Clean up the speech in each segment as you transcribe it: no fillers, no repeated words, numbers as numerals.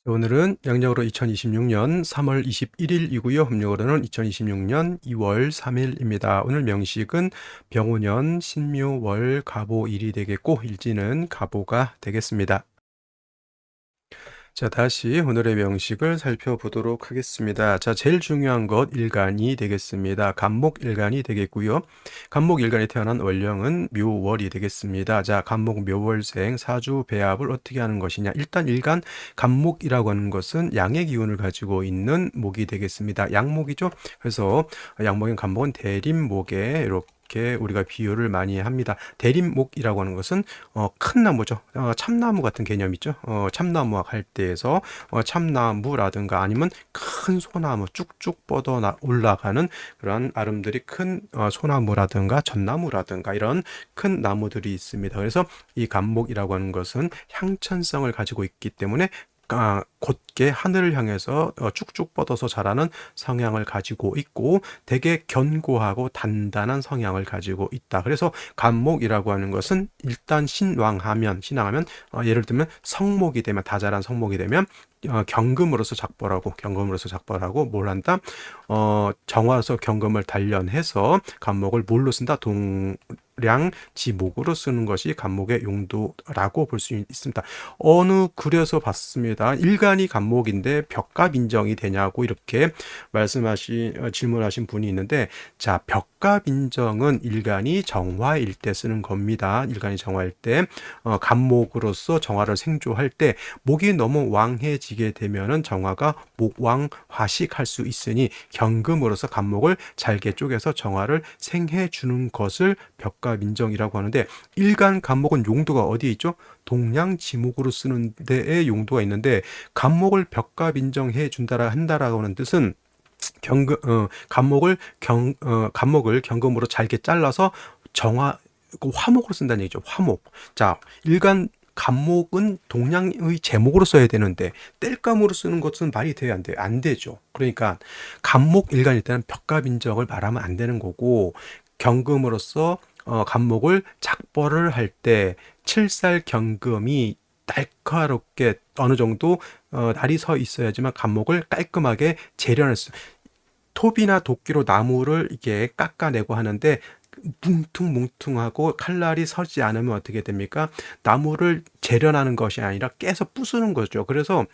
오늘은 양력으로 2026년 3월 21일이고요. 음력으로는 2026년 2월 3일입니다. 오늘 명식은 병오년 신묘월 갑오일이 되겠고 일지는 갑오가 되겠습니다. 자, 다시 오늘의 명식을 살펴보도록 하겠습니다. 자, 제일 중요한 것 일간이 되겠습니다. 간목일간이 되겠고요. 간목일간이 태어난 월령은 묘월이 되겠습니다. 자, 간목 묘월생 사주 배합을 어떻게 하는 것이냐. 일단 일간 간목이라고 하는 것은 양의 기운을 가지고 있는 목이 되겠습니다. 양목이죠. 그래서 양목인 간목은 대림목에 이렇게 우리가 비유를 많이 합니다. 대림목이라고 하는 것은 큰 나무죠. 참나무 같은 개념이죠. 참나무와 갈대에서 참나무라든가 아니면 큰 소나무 쭉쭉 뻗어 올라가는 그런 아름드리 큰 소나무라든가 전나무라든가 이런 큰 나무들이 있습니다. 그래서 이 간목이라고 하는 것은 향천성을 가지고 있기 때문에 곧게 하늘을 향해서 쭉쭉 뻗어서 자라는 성향을 가지고 있고 되게 견고하고 단단한 성향을 가지고 있다. 그래서 간목이라고 하는 것은 일단 신왕하면 예를 들면 성목이 되면 다자란 성목이 되면 경금으로서 작벌하고 뭘 한다? 정화서 경금을 단련해서 간목을 뭘로 쓴다? 량지목으로 쓰는 것이 간목의 용도라고 볼 수 있습니다. 어느 글에서 봤습니다. 일간이 간목인데 벽갑 인정이 되냐고 이렇게 질문하신 분이 있는데, 자, 벽갑 인정은 일간이 정화일 때 쓰는 겁니다. 일간이 정화일 때 간목으로서 정화를 생조할 때 목이 너무 왕해지게 되면은 정화가 목왕화식할 수 있으니 경금으로서 간목을 잘게 쪼개서 정화를 생해 주는 것을 벽갑 인정이라고 하는데, 일간 간목은 용도가 어디에 있죠? 동량지목으로 쓰는 데에 용도가 있는데, 간목을 벽갑 인정해 준다라 한다라고 하는 뜻은 간목을 경금으로 잘게 잘라서 화목으로 쓴다는 얘기죠. 화목. 자, 일간 간목은 동량의 제목으로 써야 되는데 땔감으로 쓰는 것은 말이 돼야 안 돼요. 안 되죠. 그러니까 간목 일간일 때는 벽갑 인정을 말하면 안 되는 거고, 경금으로서 간목을 작벌을 할 때 칠살 경금이 날카롭게 어느 정도 날이 서 있어야지만 간목을 깔끔하게 재련할 수, 톱이나 도끼로 나무를 이게 깎아내고 하는데 뭉퉁뭉퉁하고 칼날이 서지 않으면 어떻게 됩니까? 나무를 재련하는 것이 아니라 깨서 부수는 거죠. 그래서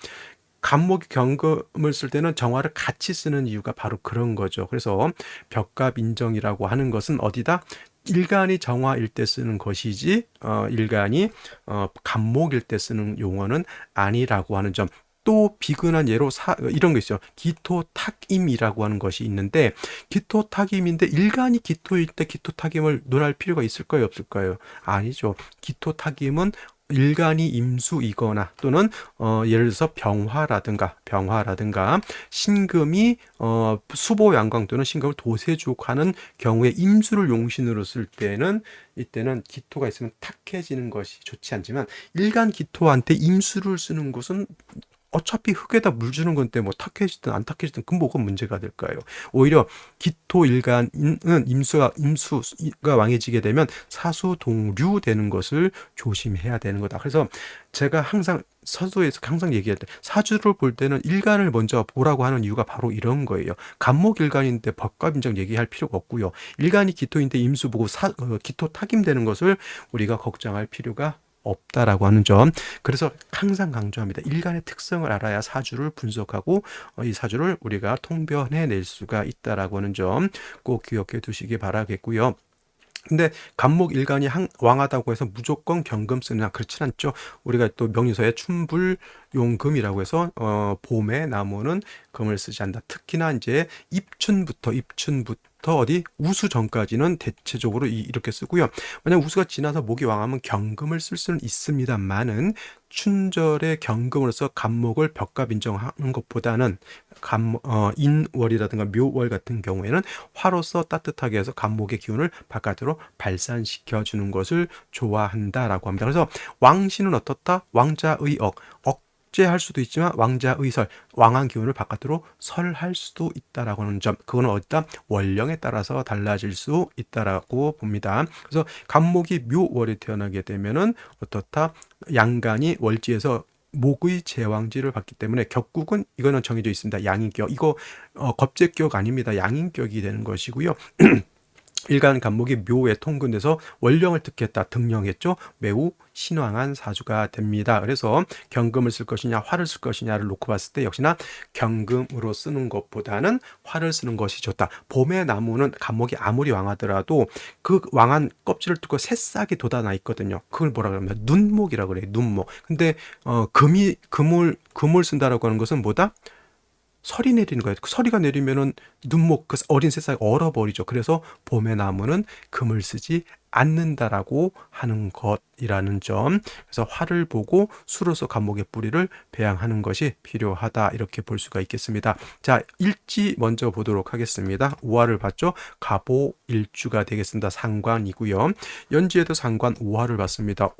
간목이 경금을 쓸 때는 정화를 같이 쓰는 이유가 바로 그런 거죠. 그래서 벽갑 인정이라고 하는 것은 어디다? 일간이 정화일 때 쓰는 것이지 일간이 간목일 때 쓰는 용어는 아니라고 하는 점. 또 비근한 예로 이런 거 있어요. 기토탁임이라고 하는 것이 있는데, 기토탁임인데 일간이 기토일 때 기토탁임을 논할 필요가 있을까요, 없을까요? 아니죠. 기토탁임은 일간이 임수이거나 또는 예를 들어서 병화라든가 신금이 수보양광 또는 신금을 도세주옥하는 경우에 임수를 용신으로 쓸 때는 이때는 기토가 있으면 탁해지는 것이 좋지 않지만, 일간 기토한테 임수를 쓰는 것은 어차피 흙에다 물 주는 건데 뭐 탁해지든 안 탁해지든 그 뭐가 문제가 될까요? 오히려 기토 일간은 임수가 왕해지게 되면 사수동류 되는 것을 조심해야 되는 거다. 그래서 제가 항상 서두에서 항상 얘기할 때 사주를 볼 때는 일간을 먼저 보라고 하는 이유가 바로 이런 거예요. 간목 일간인데 법과 빈정 얘기할 필요가 없고요. 일간이 기토인데 임수 보고 기토 타김되는 것을 우리가 걱정할 필요가 없다라고 하는 점. 그래서 항상 강조합니다. 일간의 특성을 알아야 사주를 분석하고 이 사주를 우리가 통변해낼 수가 있다라고 하는 점 꼭 기억해 두시기 바라겠고요. 근데 간목 일간이 왕하다고 해서 무조건 경금 쓰느냐, 그렇진 않죠. 우리가 또 명리서에 춘불용금이라고 해서 봄에 나무는 금을 쓰지 않는다. 특히나 이제 입춘부터 어디 우수 전까지는 대체적으로 이렇게 쓰고요. 만약 우수가 지나서 목이 왕하면 경금을 쓸 수는 있습니다만은 춘절에 경금으로서 간목을 벽갑 인정하는 것보다는 인월이라든가 묘월 같은 경우에는 화로서 따뜻하게 해서 간목의 기운을 바깥으로 발산시켜 주는 것을 좋아한다라고 합니다. 그래서 왕신은 어떻다? 왕자의억, 억제할 수도 있지만 왕자의설, 왕한 기운을 바깥으로 설할 수도 있다라고 하는 점. 그거는 어디다? 월령에 따라서 달라질 수 있다라고 봅니다. 그래서 간목이 묘월에 태어나게 되면은 어떻다? 양간이 월지에서 목의 제왕지를 받기 때문에 격국은 이거는 정해져 있습니다. 양인격. 이거 겁제격 아닙니다. 양인격이 되는 것이고요. 일간 간목이 묘에 통근돼서 원령을 득했다 등령했죠. 매우 신왕한 사주가 됩니다. 그래서 경금을 쓸 것이냐 화를 쓸 것이냐를 놓고 봤을 때 역시나 경금으로 쓰는 것보다는 화를 쓰는 것이 좋다. 봄의 나무는 간목이 아무리 왕하더라도 그 왕한 껍질을 뚫고 새싹이 돋아나 있거든요. 그걸 뭐라 그러면 눈목이라고 그래요. 눈목. 근데 금을 쓴다라고 하는 것은 뭐다? 설이 내리는 거예요. 그 서리가 내리면은 눈목 그 어린 새싹이 얼어버리죠. 그래서 봄의 나무는 금을 쓰지 않는다라고 하는 것이라는 점. 그래서 화를 보고 수로서 간목의 뿌리를 배양하는 것이 필요하다. 이렇게 볼 수가 있겠습니다. 자, 일지 먼저 보도록 하겠습니다. 오화를 봤죠. 가보 일주가 되겠습니다. 상관이고요. 연지에도 상관 오화를 봤습니다.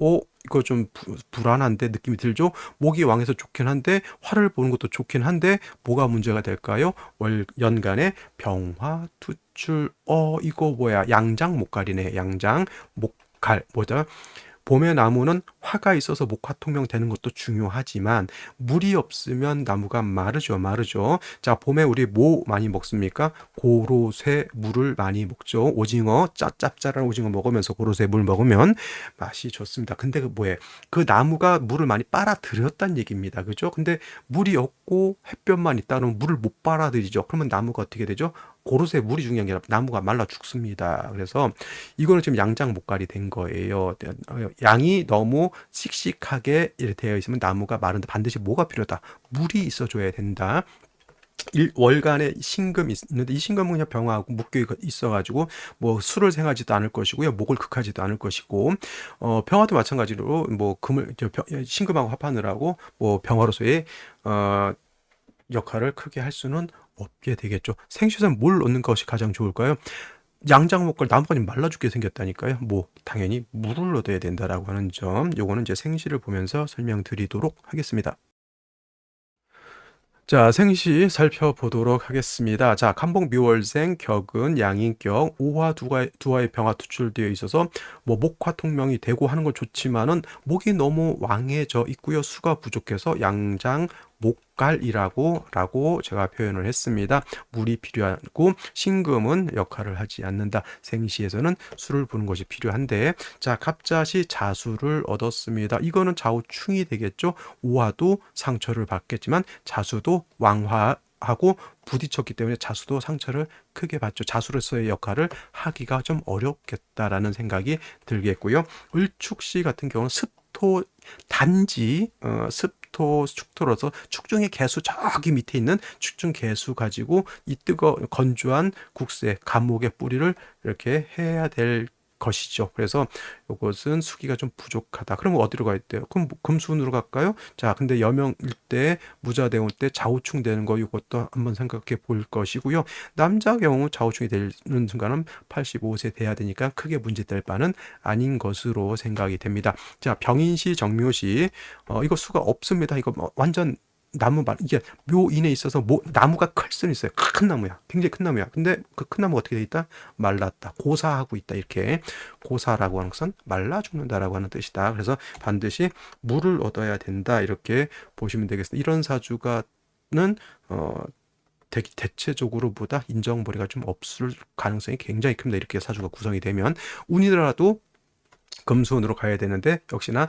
이거 좀 불안한데 느낌이 들죠. 목이 왕에서 좋긴 한데 화를 보는 것도 좋긴 한데 뭐가 문제가 될까요? 연간에 병화 투출 이거 뭐야? 양장 목갈이네. 양장 목갈 뭐죠? 봄의 나무는 화가 있어서 목화통명 되는 것도 중요하지만 물이 없으면 나무가 마르죠. 자, 봄에 우리 뭐 많이 먹습니까? 고로쇠 물을 많이 먹죠. 오징어 짭짤한 오징어 먹으면서 고로쇠 물 먹으면 맛이 좋습니다. 근데 그 뭐예요? 그 나무가 물을 많이 빨아들였다는 얘기입니다. 그죠? 근데 물이 없고 햇볕만 있다 그러면 물을 못 빨아들이죠. 그러면 나무가 어떻게 되죠? 고로쇠 물이 중요한 게 아니라 나무가 말라 죽습니다. 그래서 이거는 지금 양장 목갈이 된 거예요. 양이 너무 씩씩하게 되어 있으면 나무가 마른데 반드시 뭐가 필요하다? 물이 있어줘야 된다. 월간에 신금이 있는데 이 신금은 그냥 병화하고 묶여 있어가지고 뭐 술을 생하지도 않을 것이고요, 목을 극하지도 않을 것이고, 병화도 마찬가지로 뭐 신금하고 합판을 하고 뭐 병화로서의 역할을 크게 할 수는 없게 되겠죠. 생시에서는 뭘 넣는 것이 가장 좋을까요? 양장목걸 나무가 좀 말라 죽게 생겼다니까요. 뭐 당연히 물을 넣어야 된다라고 하는 점, 요거는 이제 생시를 보면서 설명드리도록 하겠습니다. 자, 생시 살펴보도록 하겠습니다. 자, 간복 묘월생 격은 양인격 오화 두화의 병화 투출되어 있어서 뭐 목화 통명이 되고 하는 건 좋지만은 목이 너무 왕해져 있고요. 수가 부족해서 양장 목갈이라고 제가 표현을 했습니다. 물이 필요하고 신금은 역할을 하지 않는다. 생시에서는 술을 부는 것이 필요한데, 자, 갑자시 자수를 얻었습니다. 이거는 좌우충이 되겠죠. 오화도 상처를 받겠지만 자수도 왕화하고 부딪혔기 때문에 자수도 상처를 크게 받죠. 자수로서의 역할을 하기가 좀 어렵겠다라는 생각이 들겠고요. 을축시 같은 경우는 습토 단지 습토 축토로서 축중의 개수 저기 밑에 있는 축중 개수 가지고 이 건조한 국세 간목의 뿌리를 이렇게 해야 될 것이죠. 그래서 이것은 수기가 좀 부족하다. 그럼 어디로 가야 돼요? 그럼 금수운으로 갈까요? 자, 근데 여명일 때 무자대원 때 좌우충 되는 거 이것도 한번 생각해 볼 것이고요. 남자 경우 좌우충이 되는 순간은 85세 돼야 되니까 크게 문제될 바는 아닌 것으로 생각이 됩니다. 자, 병인시 정묘시 이거 수가 없습니다. 이거 완전 나무 이게 묘인에 있어서 나무가 클 수는 있어요. 큰 나무야. 굉장히 큰 나무야. 근데 그 큰 나무가 어떻게 돼 있다? 말랐다. 고사하고 있다. 이렇게 고사라고 하는 것은 말라 죽는다라고 하는 뜻이다. 그래서 반드시 물을 얻어야 된다. 이렇게 보시면 되겠습니다. 이런 사주가는 대체적으로보다 인정벌이가 좀 없을 가능성이 굉장히 큽니다. 이렇게 사주가 구성이 되면 운이더라도 금수운으로 가야 되는데 역시나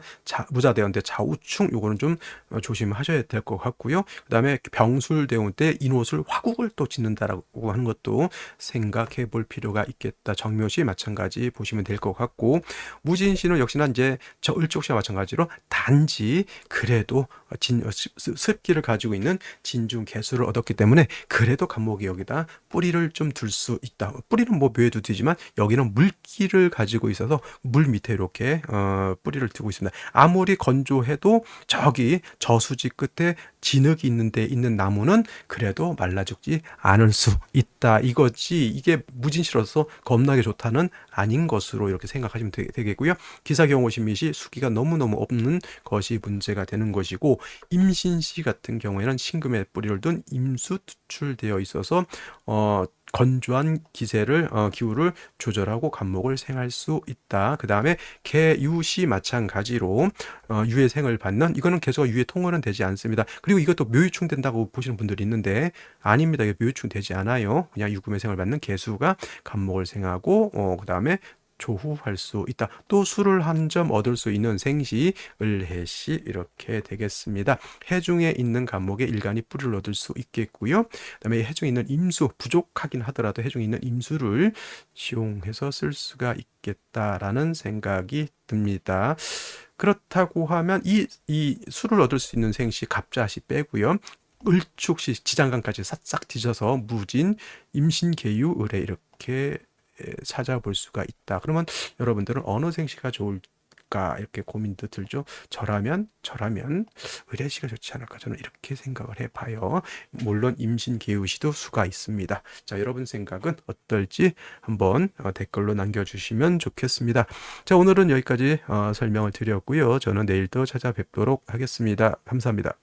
무자대원 때 좌우충 요거는 좀 조심하셔야 될 것 같고요. 그 다음에 병술대원 때 인옷을 화국을 또 짓는다라고 하는 것도 생각해 볼 필요가 있겠다. 정묘시 마찬가지 보시면 될 것 같고, 무진시는 역시나 이제 저 을족시와 마찬가지로 단지 그래도 습기를 가지고 있는 진중 개수를 얻었기 때문에 그래도 간목이 여기다 뿌리를 좀 둘 수 있다. 뿌리는 뭐 묘에도 두지만 여기는 물기를 가지고 있어서 물 밑에 이렇게 뿌리를 두고 있습니다. 아무리 건조해도 저기 저수지 끝에 진흙이 있는데 있는 나무는 그래도 말라 죽지 않을 수 있다. 이거지 이게 무진시로서 겁나게 좋다는 아닌 것으로 이렇게 생각하시면 되겠고요. 기사경호신미시 수기가 너무너무 없는 것이 문제가 되는 것이고, 임신시 같은 경우에는 신금의 뿌리를 둔 임수 투출되어 있어서 건조한 기후를 조절하고 간목을 생할 수 있다. 그 다음에 개유시 마찬가지로 유해생을 받는, 이거는 계속 유해 통원은 되지 않습니다. 그리고 이것도 묘유충 된다고 보시는 분들이 있는데 아닙니다. 이게 묘유충 되지 않아요. 그냥 유금해생을 받는 개수가 간목을 생하고 그 다음에 조후할 수 있다. 또 술을 한 점 얻을 수 있는 생시, 을해시 이렇게 되겠습니다. 해중에 있는 간목에 일간이 뿌리를 얻을 수 있겠고요. 그다음에 해중에 있는 임수, 부족하긴 하더라도 해중에 있는 임수를 이용해서 쓸 수가 있겠다라는 생각이 듭니다. 그렇다고 하면 이 술을 얻을 수 있는 생시, 갑자시 빼고요. 을축시, 지장간까지 싹싹 뒤져서 무진, 임신계유, 을해 이렇게 찾아볼 수가 있다. 그러면 여러분들은 어느 생시가 좋을까 이렇게 고민도 들죠. 저라면 의뢰시가 좋지 않을까, 저는 이렇게 생각을 해봐요. 물론 임신계유시도 수가 있습니다. 자, 여러분 생각은 어떨지 한번 댓글로 남겨주시면 좋겠습니다. 자, 오늘은 여기까지 설명을 드렸고요. 저는 내일 또 찾아뵙도록 하겠습니다. 감사합니다.